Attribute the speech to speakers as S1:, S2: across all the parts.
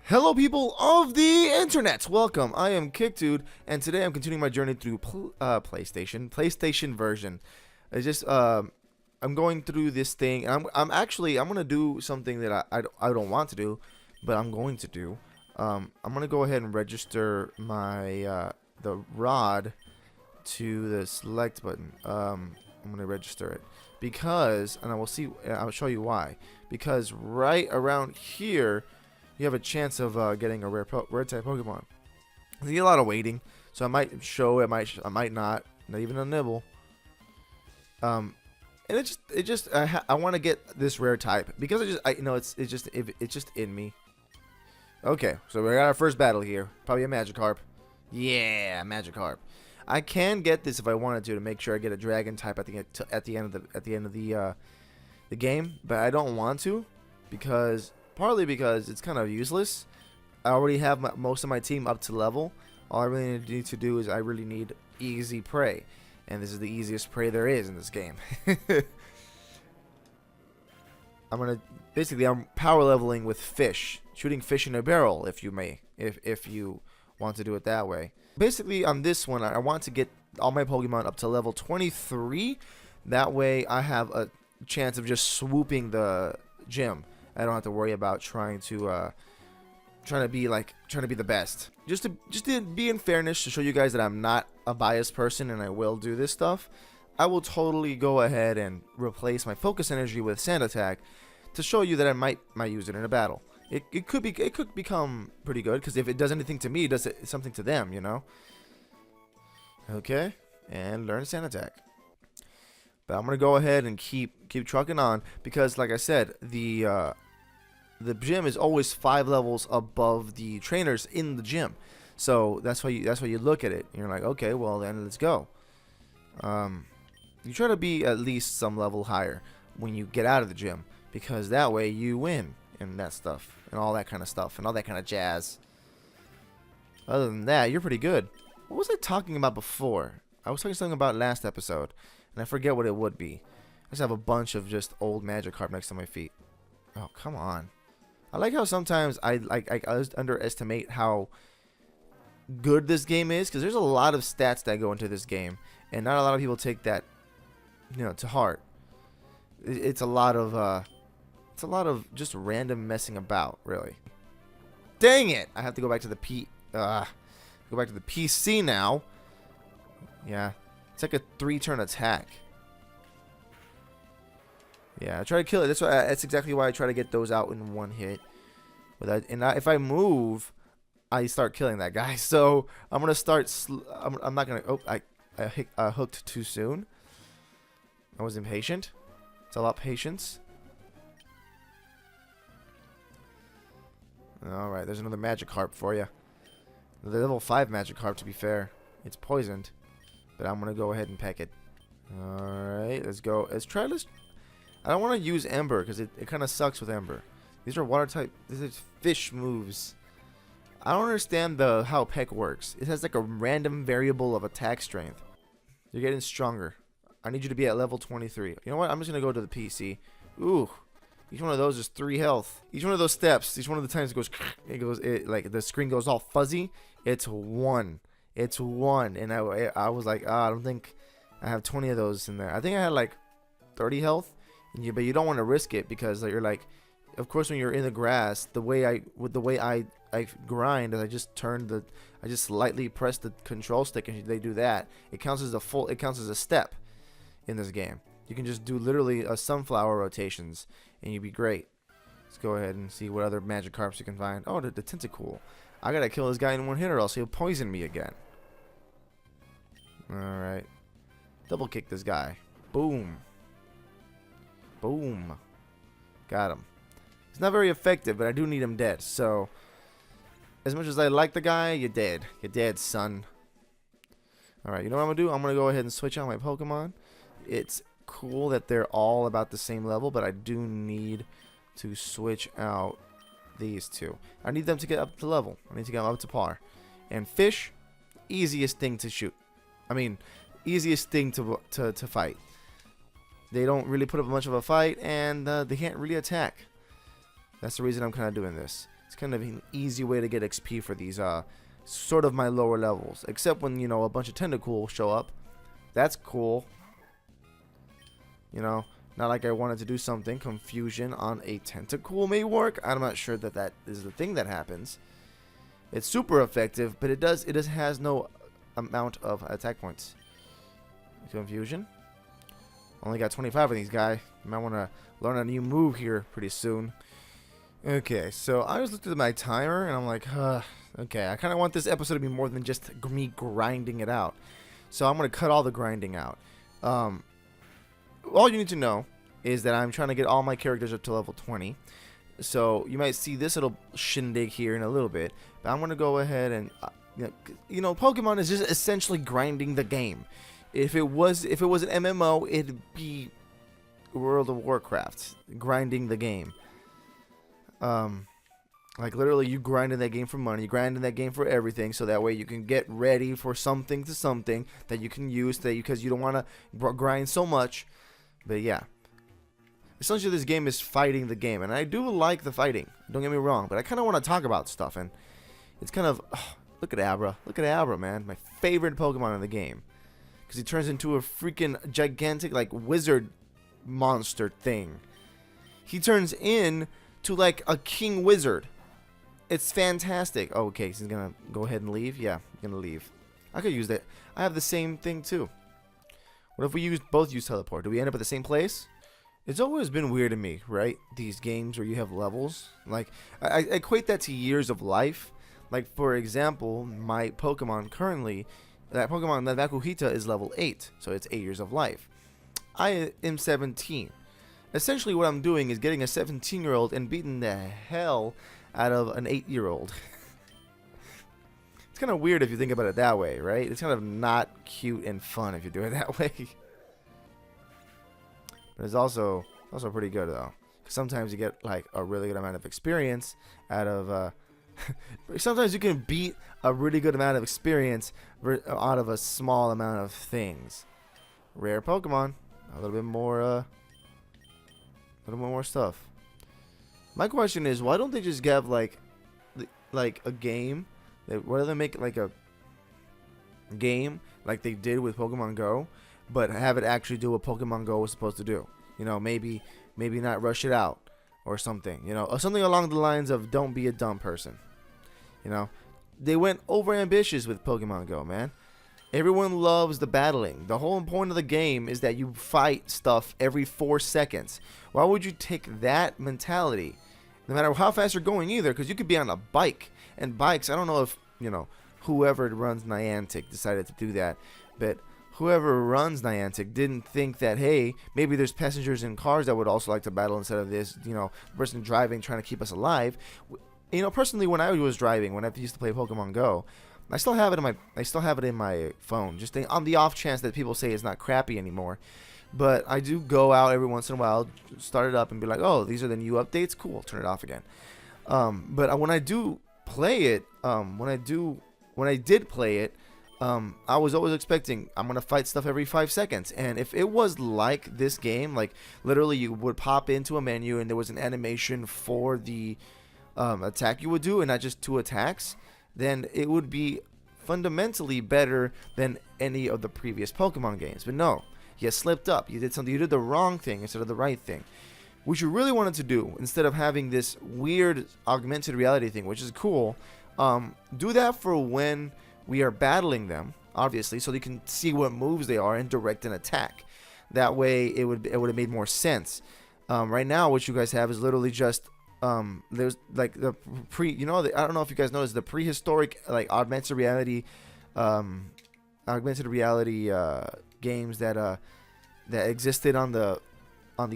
S1: Hello people of the internet, welcome. I am KICdude, and today I'm continuing my journey through PlayStation version. I just I'm going through this thing, and I'm gonna do something that I don't want to do, but I'm going to do. I'm gonna go ahead and register my the rod to the select button. I'm gonna register it because, and I'll show you why. Because right around here, you have a chance of getting a rare type Pokemon. You get a lot of waiting, so I might show, I might not even a nibble. And I want to get this rare type because it's just in me. Okay, so we got our first battle here. Probably a Magikarp. Yeah, Magikarp. I can get this if I wanted to make sure I get a Dragon type at the end of the game, but I don't want to because. Partly because it's kind of useless. I already have most of my team up to level. All I really need to do is I really need easy prey. And this is the easiest prey there is in this game. I'm power leveling with fish. Shooting fish in a barrel, if you may. If you want to do it that way. Basically, on this one, I want to get all my Pokemon up to level 23. That way, I have a chance of just swooping the gym. I don't have to worry about trying to be the best. Just to be in fairness, to show you guys that I'm not a biased person and I will do this stuff, I will totally go ahead and replace my focus energy with sand attack to show you that I might use it in a battle. It could become pretty good because if it does anything to me, it does something to them, you know. Okay, and learn sand attack. But I'm gonna go ahead and keep trucking on because, like I said, the gym is always 5 levels above the trainers in the gym, so that's why you look at it and you're like, okay, well then let's go. You try to be at least some level higher when you get out of the gym because that way you win and that stuff and all that kind of stuff and all that kind of jazz. Other than that, you're pretty good. What was I talking about before? I was talking something about last episode. And I forget what it would be. I just have a bunch of just old Magikarp next to my feet. Oh, come on. I like how sometimes I underestimate how good this game is. Because there's a lot of stats that go into this game. And not a lot of people take that, to heart. It's a lot of just random messing about, really. Dang it! I have to go back to the PC now. Yeah. It's like a 3-turn attack. Yeah, I try to kill it. That's exactly why I try to get those out in one hit. If I move, I start killing that guy. So I'm gonna start. I'm not gonna. Oh, I hooked too soon. I was impatient. It's all about patience. All right, there's another Magikarp for you. The level 5 Magikarp, to be fair. It's poisoned. But I'm going to go ahead and peck it. Alright, let's go. I don't want to use Ember because it kind of sucks with Ember. These are water type. These are fish moves. I don't understand how peck works. It has like a random variable of attack strength. You're getting stronger. I need you to be at level 23. You know what? I'm just going to go to the PC. Ooh. Each one of those is 3 health. Each one of those steps, each one of the times like the screen goes all fuzzy. It's 1. It's 1, and I was like, I don't think I have 20 of those in there. I think I had like 30 health, but you don't want to risk it because you're like, of course, when you're in the grass, the way I grind is I just slightly press the control stick and they do that. It counts as a step in this game. You can just do literally a sunflower rotations and you'd be great. Let's go ahead and see what other Magikarps you can find. Oh, the Tentacool. I gotta kill this guy in one hit or else he'll poison me again. Alright. Double kick this guy. Boom. Boom. Got him. He's not very effective, but I do need him dead. So, as much as I like the guy, you're dead. You're dead, son. Alright, you know what I'm gonna do? I'm gonna go ahead and switch out my Pokemon. It's cool that they're all about the same level, but I do need to switch out these two. I need them to get up to level. I need to get them up to par. And fish, easiest thing to shoot. I mean, easiest thing to fight. They don't really put up much of a fight, and they can't really attack. That's the reason I'm kind of doing this. It's kind of an easy way to get XP for these sort of my lower levels. Except when, you know, a bunch of Tentacools show up. That's cool. You know, not like I wanted to do something. Confusion on a Tentacool may work. I'm not sure that that is the thing that happens. It's super effective, but it has no amount of attack points. Confusion. Only got 25 of these guys. Might want to learn a new move here pretty soon. Okay, so I just looked at my timer and I'm like, okay, I kind of want this episode to be more than just me grinding it out. So I'm going to cut all the grinding out. All you need to know is that I'm trying to get all my characters up to level 20. So you might see this little shindig here in a little bit. But I'm going to go ahead and, you know, Pokemon is just essentially grinding the game. If it was an MMO, it'd be World of Warcraft, grinding the game. Like literally you grind in that game for money, you grind in that game for everything, so that way you can get ready for something that you can use because you don't want to grind so much. But yeah, essentially this game is fighting the game, and I do like the fighting, don't get me wrong, but I kind of want to talk about stuff, and it's kind of, look at Abra, man, my favorite Pokemon in the game, because he turns into a freaking gigantic like wizard monster thing. He turns in to like a king wizard. It's fantastic. Oh, okay, so he's gonna go ahead and leave. Yeah, he's gonna leave. I could use that. I have the same thing too. What if we both use teleport? Do we end up at the same place? It's always been weird to me, right? These games where you have levels. Like, I equate that to years of life. Like, for example, my Pokemon currently, that Pokemon, that Vakuhita, is level 8. So it's 8 years of life. I am 17. Essentially what I'm doing is getting a 17-year-old and beating the hell out of an 8-year-old. It's kind of weird if you think about it that way, right? It's kind of not cute and fun if you do it that way. But it's also pretty good though. 'Cause sometimes you get like a really good amount of experience out of sometimes you can beat a really good amount of experience out of a small amount of things. Rare Pokemon, a little bit more stuff. My question is, why don't they just have like a game? Why don't they make like a game like they did with Pokemon Go, but have it actually do what Pokemon Go was supposed to do? You know, maybe not rush it out or something. You know, or something along the lines of don't be a dumb person. You know, they went over ambitious with Pokemon Go, man. Everyone loves the battling. The whole point of the game is that you fight stuff every 4 seconds. Why would you take that mentality? No matter how fast you're going either, because you could be on a bike. And bikes, I don't know if, you know, whoever runs Niantic decided to do that. But whoever runs Niantic didn't think that, hey, maybe there's passengers in cars that would also like to battle instead of this, you know, person driving trying to keep us alive. You know, personally, when I was driving, when I used to play Pokemon Go, I still have it in my phone, just on the off chance that people say it's not crappy anymore. But I do go out every once in a while, start it up, and be like, oh, these are the new updates. Cool, turn it off again. But when I do play it, when I did play it, I was always expecting I'm gonna fight stuff every 5 seconds. And if it was like this game, like literally you would pop into a menu and there was an animation for the attack you would do, and not just 2 attacks, then it would be fundamentally better than any of the previous Pokemon games. But no, you slipped up. You did something. You did the wrong thing instead of the right thing. What you really wanted to do, instead of having this weird augmented reality thing, which is cool, do that for when we are battling them, obviously, so they can see what moves they are and direct an attack. That way, it would have made more sense. Right now, what you guys have is literally just there's like the I don't know if you guys noticed the prehistoric like augmented reality games that existed on the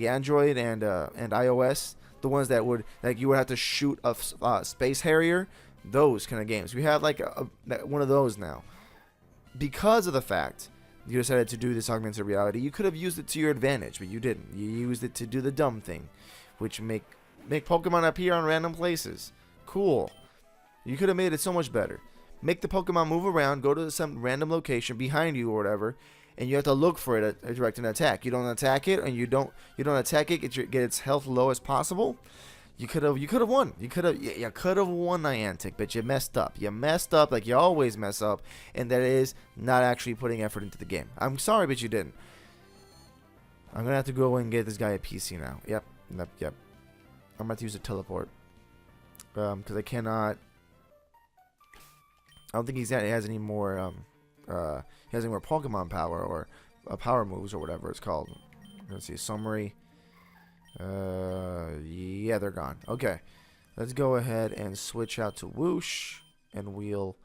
S1: Android and iOS, the ones that would you would have to shoot a space harrier, those kind of games. We have like one of those now. Because of the fact you decided to do this augmented reality, you could have used it to your advantage, but you didn't. You used it to do the dumb thing, which make Pokemon appear on random places. Cool. You could have made it so much better. Make the Pokemon move around, go to some random location behind you or whatever, and you have to look for it to direct an attack. You don't attack it, and you don't attack it, get its health low as possible. You could have won. You could have won Niantic, but you messed up. You messed up like you always mess up, and that is not actually putting effort into the game. I'm sorry, but you didn't. I'm gonna have to go and get this guy a PC now. Yep. I'm about to use a teleport. Because I cannot. I don't think he has any more. He has any more Pokemon power or power moves or whatever it's called. Let's see, summary. Yeah, they're gone. Okay, let's go ahead and switch out to Whoosh, and we'll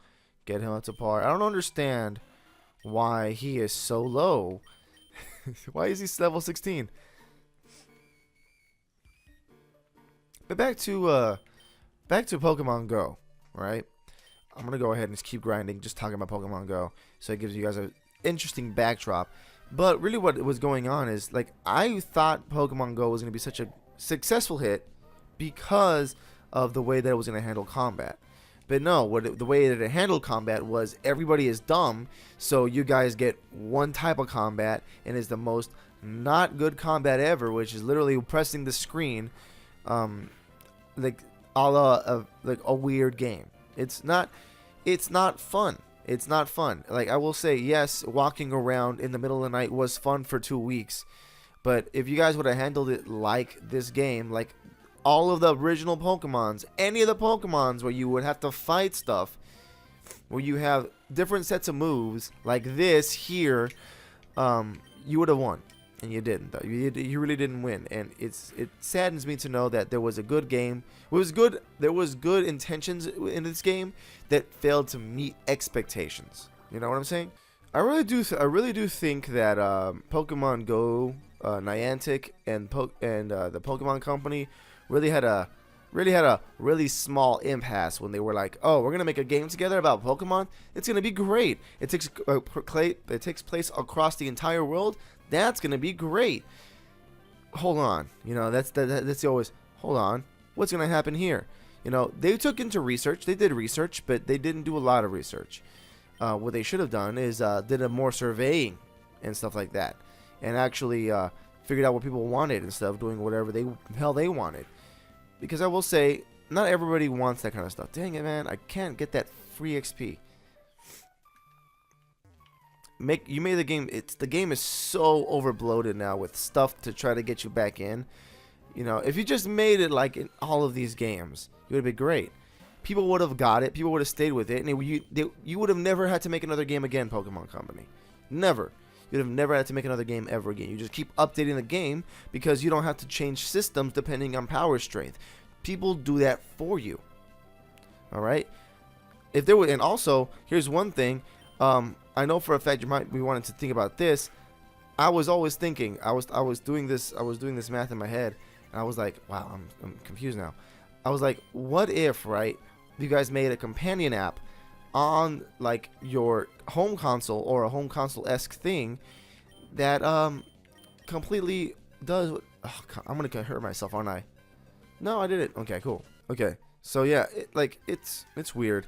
S1: get him up to par. I don't understand why he is so low. Why is he level 16? But back to Pokemon Go, right? I'm gonna go ahead and just keep grinding, just talking about Pokemon Go, so it gives you guys an interesting backdrop. But really, what was going on is, like, I thought Pokemon Go was gonna be such a successful hit because of the way that it was gonna handle combat. But no, the way that it handled combat was everybody is dumb, so you guys get one type of combat, and it's the most not good combat ever, which is literally pressing the screen, like a la like a weird game. It's not fun. It's not fun. Like, I will say, yes, walking around in the middle of the night was fun for 2 weeks, but if you guys would have handled it like this game, like all of the original Pokemons, any of the Pokemons where you would have to fight stuff, where you have different sets of moves like this here, you would have won, and you didn't. Though you really didn't win, and it saddens me to know that there was a good game. It was good. There was good intentions in this game that failed to meet expectations. You know what I'm saying? I really do think that Pokemon Go, Niantic, and the Pokemon Company really had a really small impasse when they were like, oh, we're gonna make a game together about Pokemon. It's gonna be great. It takes place across the entire world. That's gonna be great. Hold on, you know, that's always, hold on. What's gonna happen here? You know, they took into research. They did research, but they didn't do a lot of research. What they should have done is did a more surveying and stuff like that, and actually figured out what people wanted instead of doing whatever the hell they wanted. Because I will say, not everybody wants that kind of stuff. Dang it, man! I can't get that free XP. You made the game. The game is so overbloated now with stuff to try to get you back in. You know, if you just made it like in all of these games, it would have been great. People would have got it. People would have stayed with it, and you would have never had to make another game again, Pokemon Company. Never. You'd have never had to make another game ever again. You just keep updating the game because you don't have to change systems depending on power strength. People do that for you. All right. If there were, and also here's one thing. I know for a fact you might be wanting to think about this. I was always thinking. I was doing this math in my head, and I was like, wow, I'm confused now. I was like, what if, right? You guys made a companion app on like your home console or a home console-esque thing that completely does. Oh, I'm gonna hurt myself, aren't I? No, I did it. Okay, cool. Okay, so yeah, it's weird.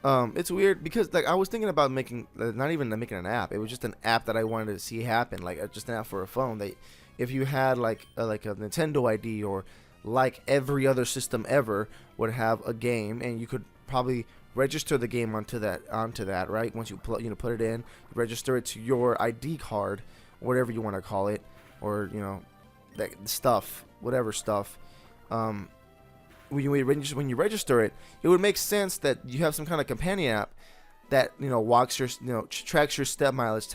S1: It's weird because like I was thinking about making not even making an app. It was just an app that I wanted to see happen, like just an app for a phone. That if you had like a Nintendo ID or like every other system ever would have a game, and you could probably register the game onto that, right? Once you put it in, register it to your ID card, whatever you want to call it, or that stuff, whatever stuff. When you register it, it would make sense that you have some kind of companion app that walks your tracks your step mileage,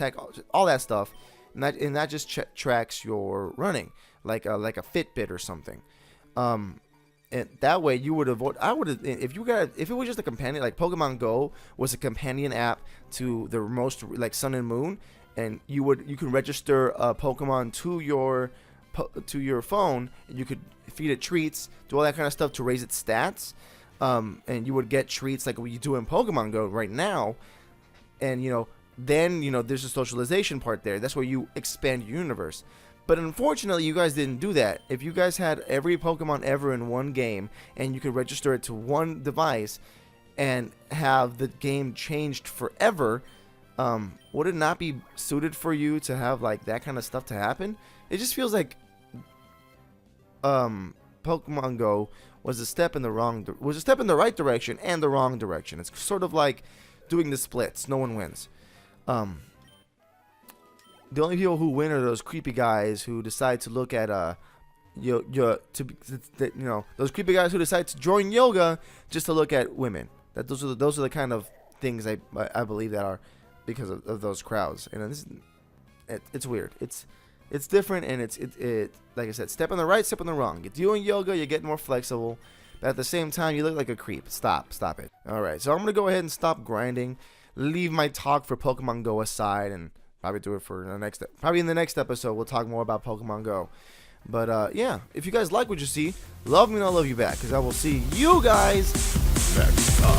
S1: all that stuff, and that just tracks your running like a Fitbit or something. And that way you would avoid. If it was just a companion, like Pokemon Go was a companion app to the most like Sun and Moon, and you can register a Pokemon to your phone, and you could feed it treats, do all that kind of stuff to raise its stats, and you would get treats like what you do in Pokemon Go right now, and then there's a socialization part there. That's where you expand your universe. But unfortunately, you guys didn't do that. If you guys had every Pokemon ever in one game, and you could register it to one device, and have the game changed forever, would it not be suited for you to have like that kind of stuff to happen? It just feels like Pokemon Go was a step in the right direction and the wrong direction. It's sort of like doing the splits. No one wins. The only people who win are those creepy guys who decide to look at those creepy guys who decide to join yoga just to look at women. Those are the kind of things I believe that are because of those crowds. And it's weird. It's different, and it's like I said, step on the right, step on the wrong. You're doing yoga, you're getting more flexible, but at the same time, you look like a creep. Stop it. All right, so I'm gonna go ahead and stop grinding, leave my talk for Pokemon Go aside, and probably do it for probably in the next episode. We'll talk more about Pokemon Go. But yeah, if you guys like what you see, love me and I'll love you back, because I will see you guys next time.